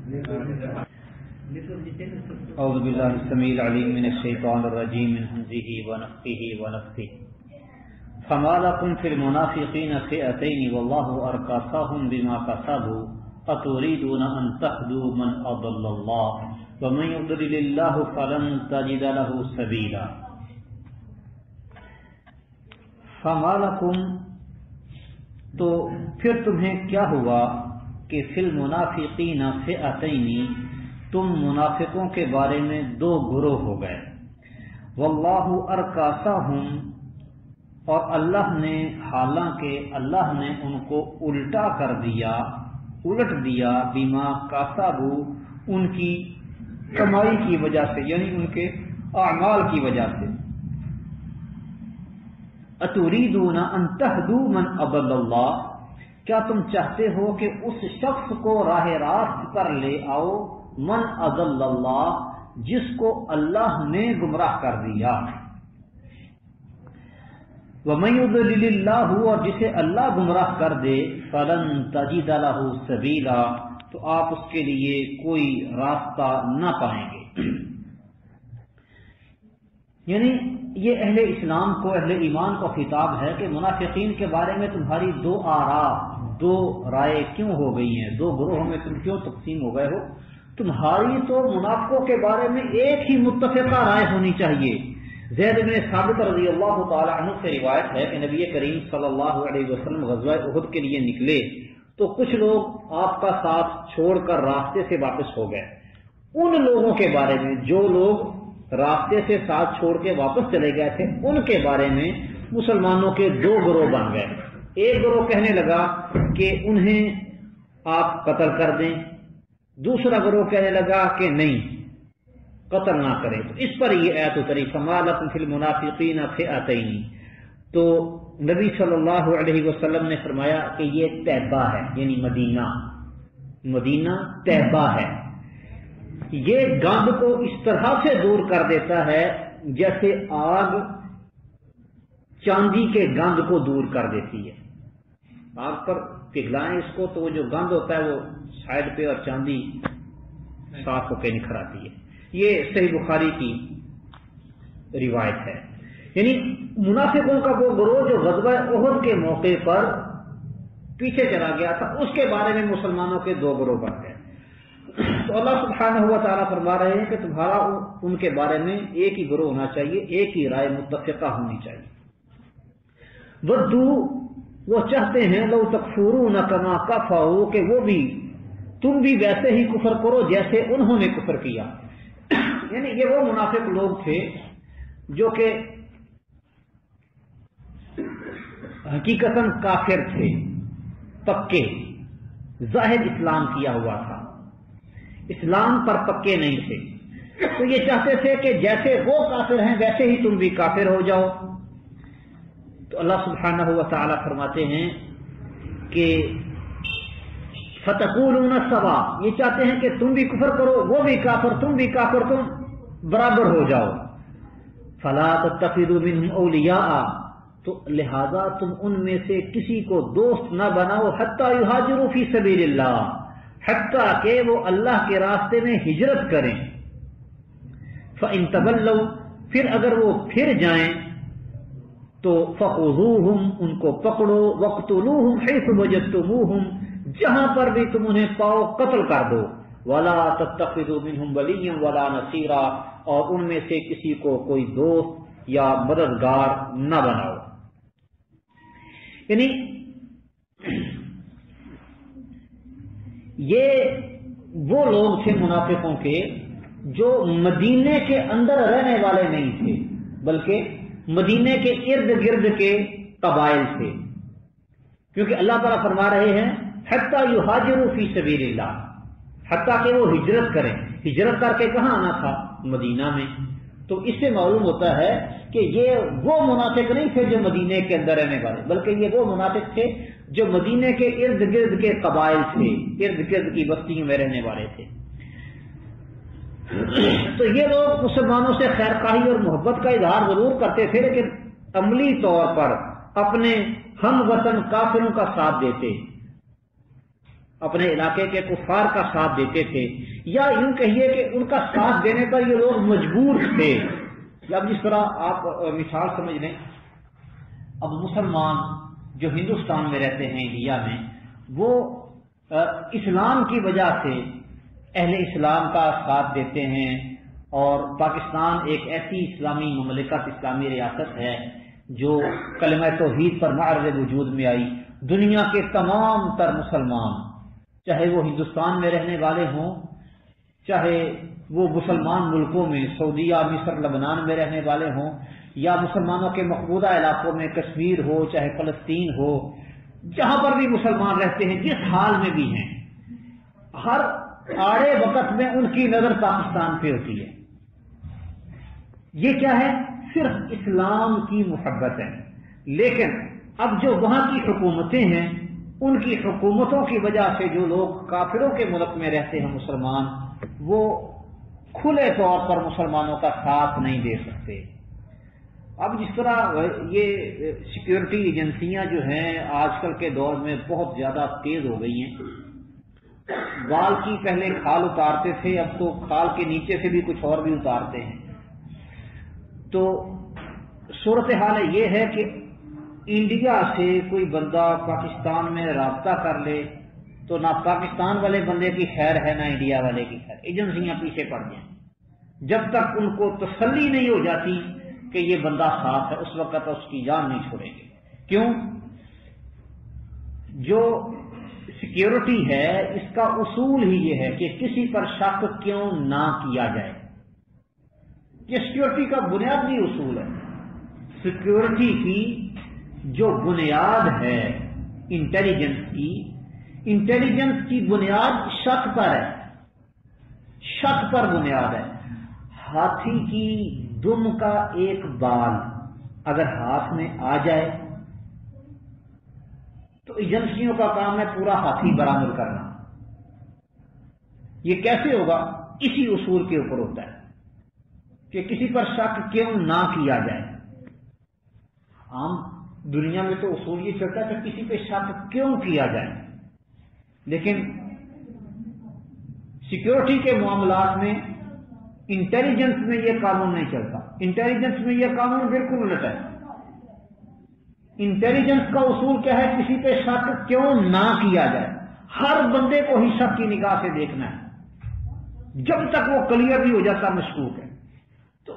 اعوذ باللہ السمیع العلیم من الشیطان الرجیم من همزه ونفخه ونفثه فما لكم في المنافقين فئتين والله أركسهم بما كسبوا أتريدون أن تهدوا من أضل الله ومن يضلل الله فلن تجد له سبيلا. فما لكم تو پھر تمہیں کیا ہوا کہ فی المنافقین فئتین تم منافقوں کے بارے میں دو گروہ ہو گئے. واللہ ارکاسہم اور اللہ نے حالانکہ اللہ نے ان کو الٹا کر دیا الٹ دیا بما کاسبوا ان کی کمائی کی وجہ سے یعنی ان کے اعمال کی وجہ سے. اتریدون ان تهدوا من اضل اللہ کیا تم چاہتے ہو کہ اس شخص کو راہ راست پر لے آؤ من اضل اللہ جس کو اللہ نے گمراہ کر دیا. وَمَن يُضْلِلِ اللَّهُ اور جسے اللہ گمراہ کر دے فَلَن تَجِدَ لَهُ سَبِيلًا تو آپ اس کے لیے کوئی راستہ نہ پائیں گے. یعنی یہ اہل اسلام کو اہل ایمان کو خطاب ہے کہ منافقین کے بارے میں تمہاری دو آراء دو رائے کیوں ہو گئی ہیں, دو گروہوں میں تم کیوں تقسیم ہو گئے ہو. تمہاری تو منافقوں کے بارے میں ایک ہی متفقہ رائے ہونی چاہیے. زید بن ثابت رضی اللہ تعالی عنہ سے روایت ہے کہ نبی کریم صلی اللہ علیہ وسلم غزوہ احد کے لیے نکلے تو کچھ لوگ آپ کا ساتھ چھوڑ کر راستے سے واپس ہو گئے. ان لوگوں کے بارے میں جو لوگ راستے سے ساتھ چھوڑ کے واپس چلے گئے تھے ان کے بارے میں مسلمانوں کے دو گروہ بن گئے. ایک گروہ کہنے لگا کہ انہیں آپ قتل کر دیں, دوسرا گروہ کہنے لگا کہ نہیں قتل نہ کریں. تو اس پر یہ آیت اتری فما لکم فی المنافقین فئتین. تو نبی صلی اللہ علیہ وسلم نے فرمایا کہ یہ طیبہ ہے یعنی مدینہ طیبہ ہے. یہ گند کو اس طرح سے دور کر دیتا ہے جیسے آگ چاندی کے گند کو دور کر دیتی ہے. آگ پر پگھلائیں اس کو تو وہ جو گند ہوتا ہے وہ سائڈ پہ اور چاندی صاف ہو کے نکھر آتی ہے. یہ صحیح بخاری کی روایت ہے. یعنی منافقوں کا وہ گروہ جو غزوہ احد کے موقع پر پیچھے چلا گیا تھا اس کے بارے میں مسلمانوں کے دو گروہ بن گئے. تو اللہ سبحانہ و تعالیٰ فرما رہے ہیں کہ تمہارا ان کے بارے میں ایک ہی گروہ ہونا چاہیے, ایک ہی رائے متفقہ ہونی چاہیے. ودو وہ چاہتے ہیں لو تکفرون کما کفروا کہ وہ بھی تم بھی ویسے ہی کفر کرو جیسے انہوں نے کفر کیا. یعنی یہ وہ منافق لوگ تھے جو کہ حقیقتاً کافر تھے, پکے ظاہر اسلام کیا ہوا تھا, اسلام پر پکے نہیں تھے. تو یہ چاہتے تھے کہ جیسے وہ کافر ہیں ویسے ہی تم بھی کافر ہو جاؤ. تو اللہ سبحانہ و تعالی فرماتے ہیں کہ فتقولون سوا, یہ چاہتے ہیں کہ تم بھی کفر کرو وہ بھی کافر تم بھی کافر تم برابر ہو جاؤ. فلا تتخذوا منهم اولیاء تو لہذا تم ان میں سے کسی کو دوست نہ بناؤ حتی یہاجروا فی سبیل اللہ حتیٰ کہ وہ اللہ کے راستے میں ہجرت کریں. فَإِن تَوَلَّوْا پھر اگر وہ پھر جائیں تو فَخُذُوهُمْ ان کو پکڑو وَاقْتُلُوهُمْ حَيْثُ وَجَدتُّمُوهُمْ جہاں پر بھی تم انہیں پاؤ قتل کر دو. وَلَا تَتَّخِذُوا مِنْهُمْ وَلِيًّا وَلَا نَصِيرًا اور ان میں سے کسی کو کوئی دوست یا مددگار نہ بناؤ. یعنی یہ وہ لوگ تھے منافقوں کے جو مدینے کے اندر رہنے والے نہیں تھے بلکہ مدینے کے ارد گرد کے قبائل تھے. کیونکہ اللہ تعالیٰ فرما رہے ہیں حتیٰ یہاجروا فی سبیل اللہ حتیٰ کہ وہ ہجرت کریں. ہجرت کر کے کہاں آنا تھا؟ مدینہ میں. تو اس سے معلوم ہوتا ہے کہ یہ وہ منافق نہیں تھے جو مدینے کے اندر رہنے والے بلکہ یہ وہ منافق تھے جو مدینے کے ارد گرد کے قبائل تھے, ارد گرد کی بستیوں میں رہنے والے تھے. تو یہ لوگ مسلمانوں سے خیر خواہی اور محبت کا اظہار ضرور کرتے تھے لیکن عملی طور پر اپنے ہم وطن کافروں کا ساتھ دیتے. اپنے علاقے کے کفار کا ساتھ دیتے تھے، یا یوں کہیے کہ ان کا ساتھ دینے پر یہ لوگ مجبور تھے۔ اب جس طرح آپ مثال سمجھ لیں، اب مسلمان جو ہندوستان میں رہتے ہیں، انڈیا میں، وہ اسلام کی وجہ سے اہل اسلام کا ساتھ دیتے ہیں، اور پاکستان ایک ایسی اسلامی مملکت، اسلامی ریاست ہے جو کلمہ توحید پر معرض وجود میں آئی۔ دنیا کے تمام تر مسلمان، چاہے وہ ہندوستان میں رہنے والے ہوں، چاہے وہ مسلمان ملکوں میں سعودیہ، مصر، لبنان میں رہنے والے ہوں، یا مسلمانوں کے مقبوضہ علاقوں میں کشمیر ہو، چاہے فلسطین ہو، جہاں پر بھی مسلمان رہتے ہیں، جس حال میں بھی ہیں، ہر آڑے وقت میں ان کی نظر پاکستان پہ ہوتی ہے۔ یہ کیا ہے؟ صرف اسلام کی محبت ہے۔ لیکن اب جو وہاں کی حکومتیں ہیں، ان کی حکومتوں کی وجہ سے جو لوگ کافروں کے ملک میں رہتے ہیں مسلمان، وہ کھلے طور پر مسلمانوں کا ساتھ نہیں دے سکتے۔ اب جس طرح یہ سیکیورٹی ایجنسیاں جو ہیں آج کل کے دور میں بہت زیادہ تیز ہو گئی ہیں، بال کی پہلے کھال اتارتے تھے، اب تو کھال کے نیچے سے بھی کچھ اور بھی اتارتے ہیں۔ تو صورتحال یہ ہے کہ انڈیا سے کوئی بندہ پاکستان میں رابطہ کر لے تو نہ پاکستان والے بندے کی خیر ہے، نہ انڈیا والے کی خیر، ایجنسیاں پیچھے پڑ جائیں۔ جب تک ان کو تسلی نہیں ہو جاتی کہ یہ بندہ صاف ہے، اس وقت اس کی جان نہیں چھوڑیں گے۔ کیوں؟ جو سیکیورٹی ہے اس کا اصول ہی یہ ہے کہ کسی پر شک کیوں نہ کیا جائے۔ یہ سیکیورٹی کا بنیادی اصول ہے۔ سیکیورٹی کی جو بنیاد ہے انٹیلیجنس کی بنیاد شک پر ہے، شک پر بنیاد ہے۔ ہاتھی کی دم کا ایک بال اگر ہاتھ میں آ جائے تو ایجنسیوں کا کام ہے پورا ہاتھی برآمد کرنا۔ یہ کیسے ہوگا؟ اسی اصول کے اوپر ہوتا ہے کہ کسی پر شک کیوں نہ کیا جائے۔ عام دنیا میں تو اصول یہ چلتا ہے کہ کسی پہ شک کیوں کیا جائے، لیکن سیکیورٹی کے معاملات میں انٹیلیجنس میں یہ قانون نہیں چلتا۔ انٹیلیجنس میں یہ قانون بالکل الٹ ہے۔ انٹیلیجنس کا اصول کیا ہے؟ کسی پہ شک کیوں نہ کیا جائے، ہر بندے کو ہی شک کی نگاہ سے دیکھنا ہے جب تک وہ کلیئر نہیں ہو جاتا مشکوک ہے۔ تو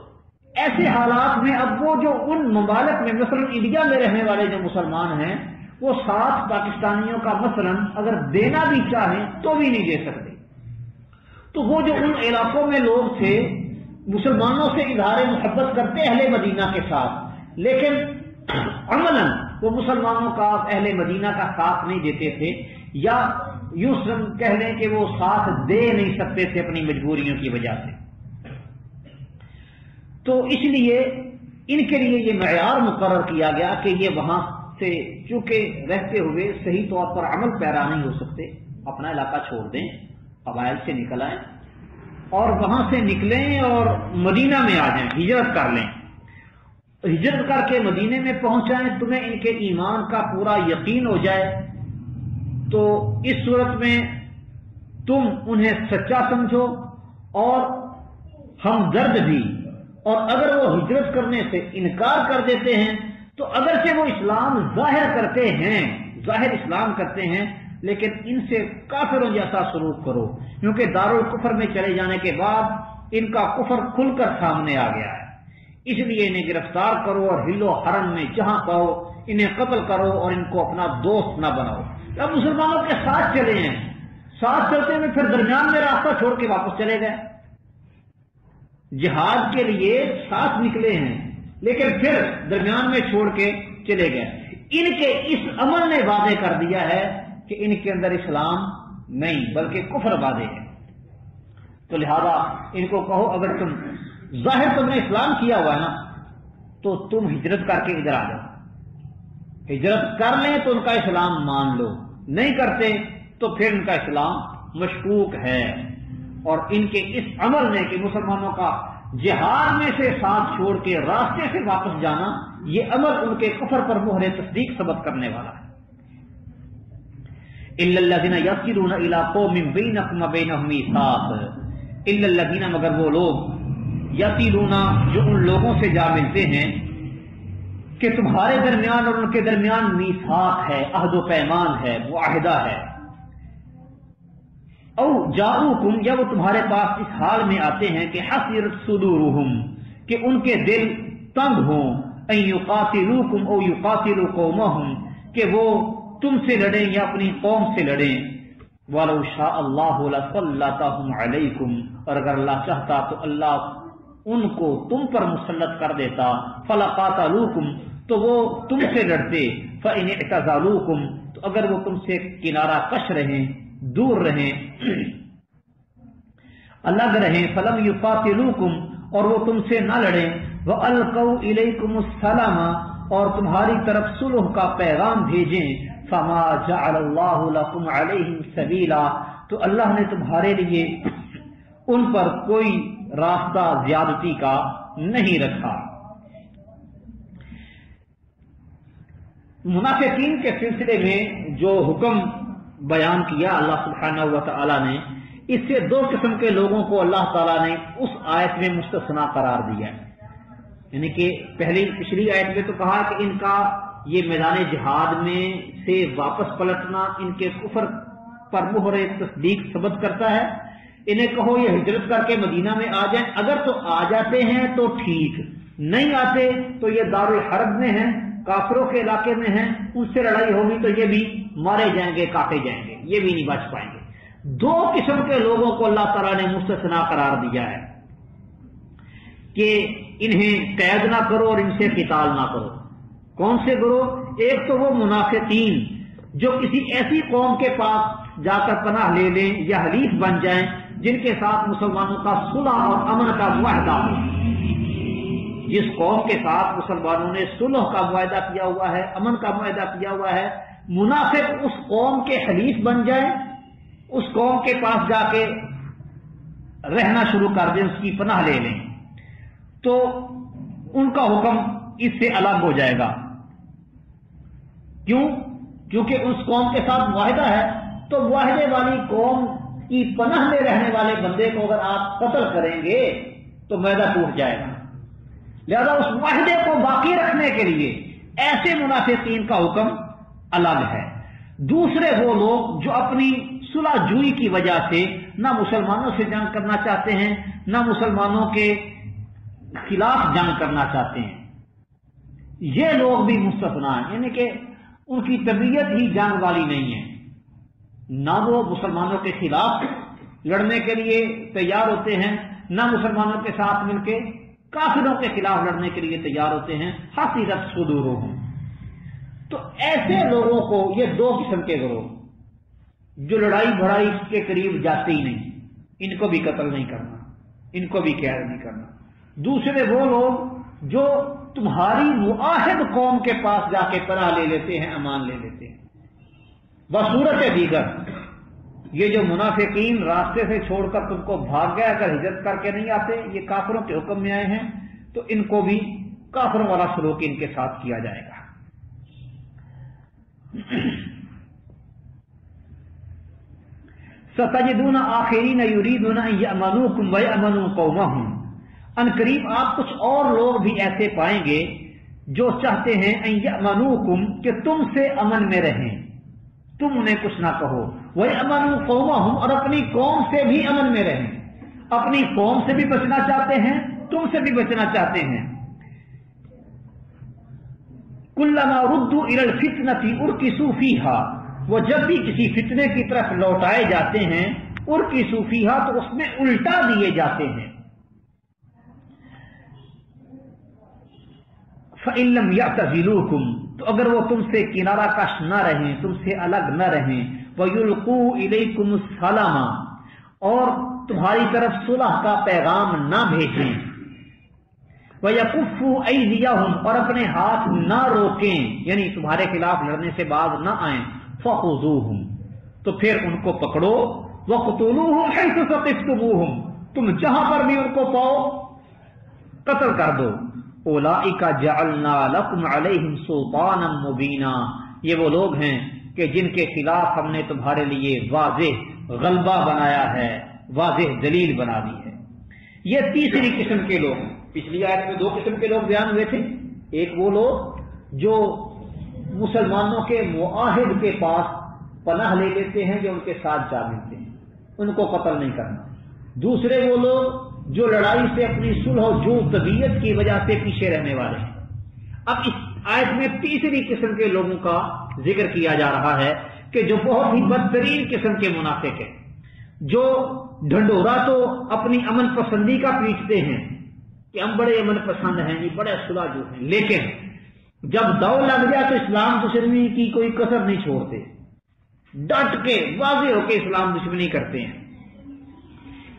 ایسے حالات میں اب وہ جو ان ممالک میں مثلا انڈیا میں رہنے والے جو مسلمان ہیں، وہ ساتھ پاکستانیوں کا مثلا اگر دینا بھی چاہیں تو بھی نہیں دے سکتے۔ تو وہ جو ان علاقوں میں لوگ تھے مسلمانوں سے اظہار محبت کرتے اہل مدینہ کے ساتھ، لیکن عملاً وہ مسلمانوں کا اہل مدینہ کا ساتھ نہیں دیتے تھے، یا یوں کہہ لیں کہ وہ ساتھ دے نہیں سکتے تھے اپنی مجبوریوں کی وجہ سے۔ تو اس لیے ان کے لیے یہ معیار مقرر کیا گیا کہ یہ وہاں سے چونکہ رہتے ہوئے صحیح طور پر عمل پیرا نہیں ہو سکتے، اپنا علاقہ چھوڑ دیں، قبائل سے نکل آئیں اور وہاں سے نکلیں اور مدینہ میں آ جائیں، ہجرت کر لیں۔ ہجرت کر کے مدینے میں پہنچ جائیں، تمہیں ان کے ایمان کا پورا یقین ہو جائے تو اس صورت میں تم انہیں سچا سمجھو اور ہمدرد بھی، اور اگر وہ ہجرت کرنے سے انکار کر دیتے ہیں تو اگرچہ وہ اسلام ظاہر کرتے ہیں، ظاہر اسلام کرتے ہیں، لیکن ان سے کافروں جیسا سلوک کرو، کیونکہ دارالکفر میں چلے جانے کے بعد ان کا کفر کھل کر سامنے آ گیا ہے۔ اس لیے انہیں گرفتار کرو اور ہل و حرم میں جہاں پاؤ انہیں قتل کرو اور ان کو اپنا دوست نہ بناؤ۔ اب مسلمانوں کے ساتھ چلے ہیں، ساتھ چلتے ہوئے پھر درمیان میں راستہ چھوڑ کے واپس چلے گئے، جہاد کے لیے ساتھ نکلے ہیں لیکن پھر درمیان میں چھوڑ کے چلے گئے۔ ان کے اس عمل نے واضح کر دیا ہے کہ ان کے اندر اسلام نہیں بلکہ کفر واضح ہے۔ تو لہذا ان کو کہو اگر ظاہر تم نے اسلام کیا ہوا ہے نا تو تم ہجرت کر کے ادھر آ جاؤ، ہجرت کر لیں تو ان کا اسلام مان لو، نہیں کرتے تو پھر ان کا اسلام مشکوک ہے۔ اور ان کے اس عمل نے کہ مسلمانوں کا جہاد میں سے ساتھ چھوڑ کے راستے سے واپس جانا، یہ عمل ان کے کفر پر مہر تصدیق ثبت کرنے والا ہے۔ الا الذین یصلون الی قوم بینکم وبینہم میثاق، الا الذین مگر وہ لوگ، یصلون جو ان لوگوں سے جا ملتے ہیں کہ تمہارے درمیان اور ان کے درمیان میثاق ہے، عہد و پیمان ہے، معاہدہ ہے، او جاؤکم یا وہ تمہارے پاس اس حال میں آتے ہیں کہ حسرت صدورہم کہ ان کے دل تنگ ہوں، ان یقاتلوکم او یقاتلوا قومہم کہ وہ تم سے لڑیں یا اپنی قوم سے لڑیں، وَلَوْ شَاءَ اللَّهُ لَسَلَّطَهُمْ عَلَيْكُمْ اور اگر اللہ چاہتا تو اللہ ان کو تم پر مسلط کر دیتا، فَلَقَاتَلُوكُمْ تو وہ تم سے لڑتے، فَإِنِ اعْتَزَلُوكُمْ تو اگر وہ تم سے کنارہ کش رہیں، دور رہیں، الگ رہیں، فَلَمْ يُقَاتِلُوكُمْ اور وہ تم سے نہ لڑیں، وَأَلْقَوْا إِلَيْكُمُ السَّلَامَ اور تمہاری طرف صلح کا پیغام بھیجیں، فَمَا جَعَلَ اللَّهُ لَكُمْ عَلَيْهِمْ سَبِيلًا تو اللہ نے تمہارے لیے ان پر کوئی راستہ زیادتی کا نہیں رکھا۔ منافقین کے سلسلے میں جو حکم بیان کیا اللہ سبحانہ و تعالی نے، اس سے دو قسم کے لوگوں کو اللہ تعالیٰ نے اس آیت میں مستثنا قرار دیا ہے، یعنی کہ پچھلی آیت میں تو کہا کہ ان کا یہ میدان جہاد میں سے واپس پلٹنا ان کے کفر پر مہر تصدیق ثبت کرتا ہے، انہیں کہو یہ ہجرت کر کے مدینہ میں آ جائیں، اگر تو آ جاتے ہیں تو ٹھیک، نہیں آتے تو یہ دارالحرب میں ہیں، کافروں کے علاقے میں ہیں، ان سے لڑائی ہوگی تو یہ بھی مارے جائیں گے، کاٹے جائیں گے، یہ بھی نہیں بچ پائیں گے۔ دو قسم کے لوگوں کو اللہ تعالیٰ نے مستثنا قرار دیا ہے کہ انہیں قید نہ کرو اور ان سے قتال نہ کرو۔ کون سے گروہ؟ ایک تو وہ منافقین جو کسی ایسی قوم کے پاس جا کر پناہ لے لیں یا حلیف بن جائیں جن کے ساتھ مسلمانوں کا صلح اور امن کا معاہدہ ہو۔ جس قوم کے ساتھ مسلمانوں نے صلح کا معاہدہ کیا ہوا ہے، امن کا معاہدہ کیا ہوا ہے، منافق اس قوم کے حلیف بن جائیں، اس قوم کے پاس جا کے رہنا شروع کر دیں، اس کی پناہ لے لیں، تو ان کا حکم اس سے الگ ہو جائے گا۔ کیوں؟ کیونکہ اس قوم کے ساتھ معاہدہ ہے، تو معاہدے والی قوم کی پناہ میں رہنے والے بندے کو اگر آپ قتل کریں گے تو معاہدہ ٹوٹ جائے گا، لہذا اس معاہدے کو باقی رکھنے کے لیے ایسے منافقین کا حکم الگ ہے۔ دوسرے وہ لوگ جو اپنی صلح جوئی کی وجہ سے نہ مسلمانوں سے جنگ کرنا چاہتے ہیں، نہ مسلمانوں کے خلاف جنگ کرنا چاہتے ہیں، یہ لوگ بھی مستثنا ہیں، یعنی کہ ان کی طبیعت ہی جنگ والی نہیں ہے، نہ وہ مسلمانوں کے خلاف لڑنے کے لیے تیار ہوتے ہیں، نہ مسلمانوں کے ساتھ مل کے کافروں کے خلاف لڑنے کے لیے تیار ہوتے ہیں، حسرت صدورہم۔ تو ایسے لوگوں کو یہ دو قسم کے گروہ جو لڑائی بھڑائی کے قریب جاتے ہی نہیں، ان کو بھی قتل نہیں کرنا، ان کو بھی قید نہیں کرنا۔ دوسرے وہ لوگ جو تمہاری معاہد قوم کے پاس جا کے پناہ لے لیتے ہیں، امان لے لیتے ہیں۔ بصورت دیگر یہ جو منافقین راستے سے چھوڑ کر تم کو بھاگ گئے، اگر ہجرت کر کے نہیں آتے، یہ کافروں کے حکم میں آئے ہیں، تو ان کو بھی کافروں والا سلوک ان کے ساتھ کیا جائے گا۔ ستجدون آخرین یریدون ان یأمنوکم ویأمنوا قومہم، ان قریب آپ کچھ اور لوگ بھی ایسے پائیں گے جو چاہتے ہیں ان یأمنوکم کہ تم سے امن میں رہیں، تم انہیں کچھ نہ کہو، ویأمنوا قومہم اور اپنی قوم سے بھی امن میں رہیں، اپنی قوم سے بھی بچنا چاہتے ہیں، تم سے بھی بچنا چاہتے ہیں۔ کلما ردوا الی الفتنۃ ارکسوا فیہا، وہ جب بھی کسی فتنے کی طرف لوٹائے جاتے ہیں، ارکسوا فیہا تو اس میں الٹا دیے جاتے ہیں۔ فإن لم يعتزلوکم تو اگر وہ تم سے کنارہ کش نہ رہیں، تم سے الگ نہ رہیں، وَيُلْقُوا إِلَيْكُمُ السَّلَامَ اور تمہاری طرف صلح کا پیغام نہ بھیجیں، وَيَكُفُّوا أَيْدِيَهُمْ اور اپنے ہاتھ نہ روکیں، یعنی تمہارے خلاف لڑنے سے باز نہ آئیں، فَخُذُوهُمْ تو پھر ان کو پکڑو، وَقْتُلُوهُمْ حَيْثُ ثَقِفْتُمُوهُمْ تم جہاں پر بھی ان کو پاؤ قتل کر دو۔ اولئک جعلنا لکم علیہم سلطانا مبینا یہ وہ لوگ ہیں کہ جن کے خلاف ہم نے تمہارے لیے واضح غلبہ بنایا ہے، واضح دلیل بنا دی ہے۔ یہ تیسری قسم کے لوگ ہیں۔ پچھلی آیت میں 2 قسم کے لوگ بیان ہوئے تھے، ایک وہ لوگ جو مسلمانوں کے معاہد کے پاس پناہ لے لیتے ہیں، جو ان کے ساتھ جا ملتے ہیں، ان کو قتل نہیں کرنا۔ دوسرے وہ لوگ جو لڑائی سے اپنی صلح و جو طبیعت کی وجہ سے پیچھے رہنے والے ہیں۔ اب اس آیت میں تیسری قسم کے لوگوں کا ذکر کیا جا رہا ہے کہ جو بہت ہی بدترین قسم کے منافق ہیں، جو ڈھنڈورا تو اپنی امن پسندی کا پیٹتے ہیں کہ ہم بڑے امن پسند ہیں، یہ بڑے صلح جو ہیں، لیکن جب دو لگ جائے تو اسلام دشمنی کی کوئی کسر نہیں چھوڑتے، ڈٹ کے واضح ہو کے اسلام دشمنی کرتے ہیں۔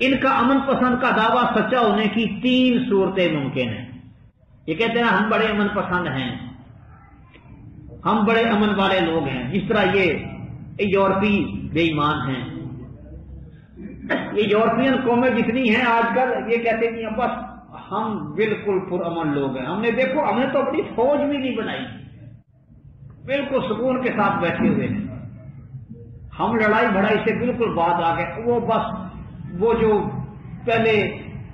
ان کا امن پسند کا دعویٰ سچا ہونے کی 3 صورتیں ممکن ہیں۔ یہ کہتے ہیں ہم بڑے امن پسند ہیں، ہم بڑے امن والے لوگ ہیں، جس طرح یہ یورپی بے ایمان ہیں۔ یہ یورپین قومیں جتنی ہیں آج کل یہ کہتے ہیں بس ہم بالکل پرامن لوگ ہیں، ہم نے دیکھو ہم نے تو اپنی فوج بھی نہیں بنائی، بالکل سکون کے ساتھ بیٹھے ہوئے ہیں، ہم لڑائی بھڑائی سے بالکل بعد آ گئے۔ وہ بس وہ جو پہلے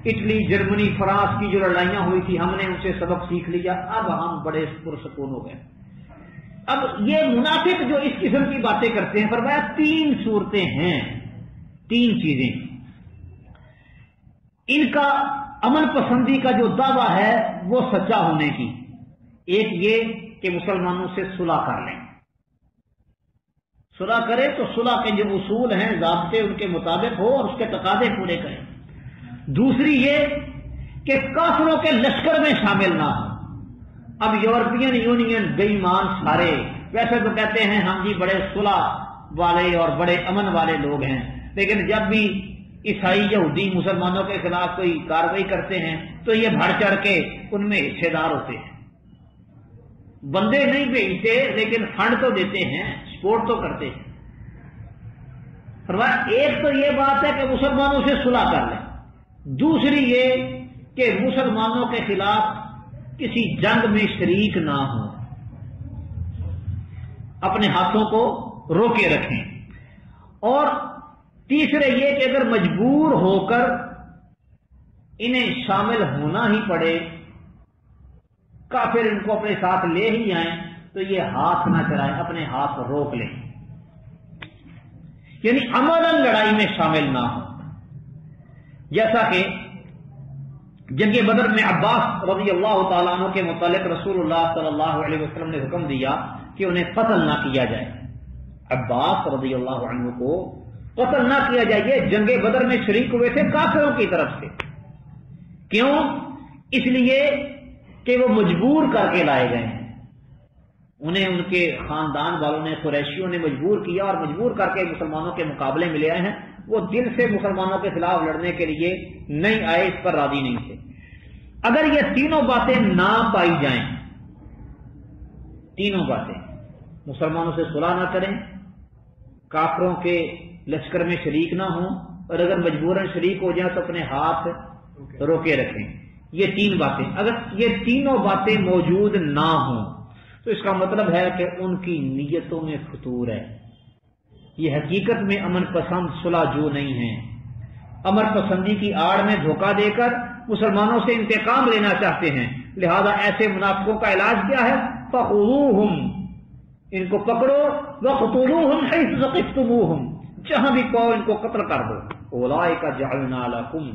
اٹلی، جرمنی، فرانس کی جو لڑائیاں ہوئی تھی ہم نے ان سے سبق سیکھ لیا، اب ہم بڑے پرسکون ہو گئے۔ اب یہ منافق جو اس قسم کی باتیں کرتے ہیں، فرمایا 3 صورتیں ہیں، 3 چیزیں۔ ان کا امن پسندی کا جو دعویٰ ہے وہ سچا ہونے کی، ایک یہ کہ مسلمانوں سے صلح کر لیں، صلح کرے تو صلح کے جو اصول ہیں، ضابطے ان کے مطابق ہو اور اس کے تقاضے پورے کریں۔ دوسری یہ کہ کافروں کے لشکر میں شامل نہ ہو۔ اب یورپین یونین بے ایمان سارے ویسے تو کہتے ہیں ہم جی بڑے صلح والے اور بڑے امن والے لوگ ہیں، لیکن جب بھی عیسائی یہودی مسلمانوں کے خلاف کوئی کارروائی کرتے ہیں تو یہ بڑھ چڑھ کے ان میں حصے دار ہوتے ہیں، بندے نہیں بھیجتے لیکن فنڈ تو دیتے ہیں، سپورٹ تو کرتے ہیں۔ ایک تو یہ بات ہے کہ مسلمانوں سے صلح کر لیں، دوسری یہ کہ مسلمانوں کے خلاف کسی جنگ میں شریک نہ ہوں، اپنے ہاتھوں کو روکے رکھیں، اور تیسرے یہ کہ اگر مجبور ہو کر انہیں شامل ہونا ہی پڑے، کافر ان کو اپنے ساتھ لے ہی آئیں تو یہ ہاتھ نہ چلائیں، اپنے ہاتھ روک لیں، یعنی عملاً لڑائی میں شامل نہ ہو۔ جیسا کہ جنگ بدر میں عباس رضی اللہ تعالیٰ عنہ کے متعلق رسول اللہ صلی اللہ علیہ وسلم نے حکم دیا کہ انہیں قتل نہ کیا جائے، عباس رضی اللہ عنہ کو قتل نہ کیا جائے۔ یہ جنگ بدر میں شریک ہوئے تھے کافروں کی طرف سے، کیوں؟ اس لیے کہ وہ مجبور کر کے لائے گئے ہیں، انہیں ان کے خاندان والوں نے، قریشیوں نے مجبور کیا اور مجبور کر کے مسلمانوں کے مقابلے میں لے آئے ہیں۔ وہ دل سے مسلمانوں کے خلاف لڑنے کے لیے نہیں آئے، اس پر راضی نہیں تھے۔ اگر یہ تینوں باتیں نہ پائی جائیں، تینوں باتیں، مسلمانوں سے صلح نہ کریں، کافروں کے لشکر میں شریک نہ ہوں، اور اگر مجبوراً شریک ہو جائیں تو اپنے ہاتھ روکے رکھیں، یہ 3 باتیں، اگر یہ تینوں باتیں موجود نہ ہوں تو اس کا مطلب ہے کہ ان کی نیتوں میں فتور ہے، یہ حقیقت میں امن پسند صلح جو نہیں ہیں، امن پسندی کی آڑ میں دھوکہ دے کر مسلمانوں سے انتقام لینا چاہتے ہیں۔ لہذا ایسے منافقوں کا علاج کیا ہے؟ فخذوہم، ان کو پکڑو، وقتلوہم حیث ثقفتموہم، جہاں بھی پاؤ ان کو قتل کر دو۔ اولئک جعلنا لکم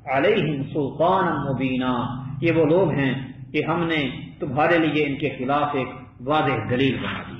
علیہم سلطانا مبینا، یہ وہ لوگ ہیں کہ ہم نے تمہارے لیے ان کے خلاف ایک واضح دلیل بنا دی۔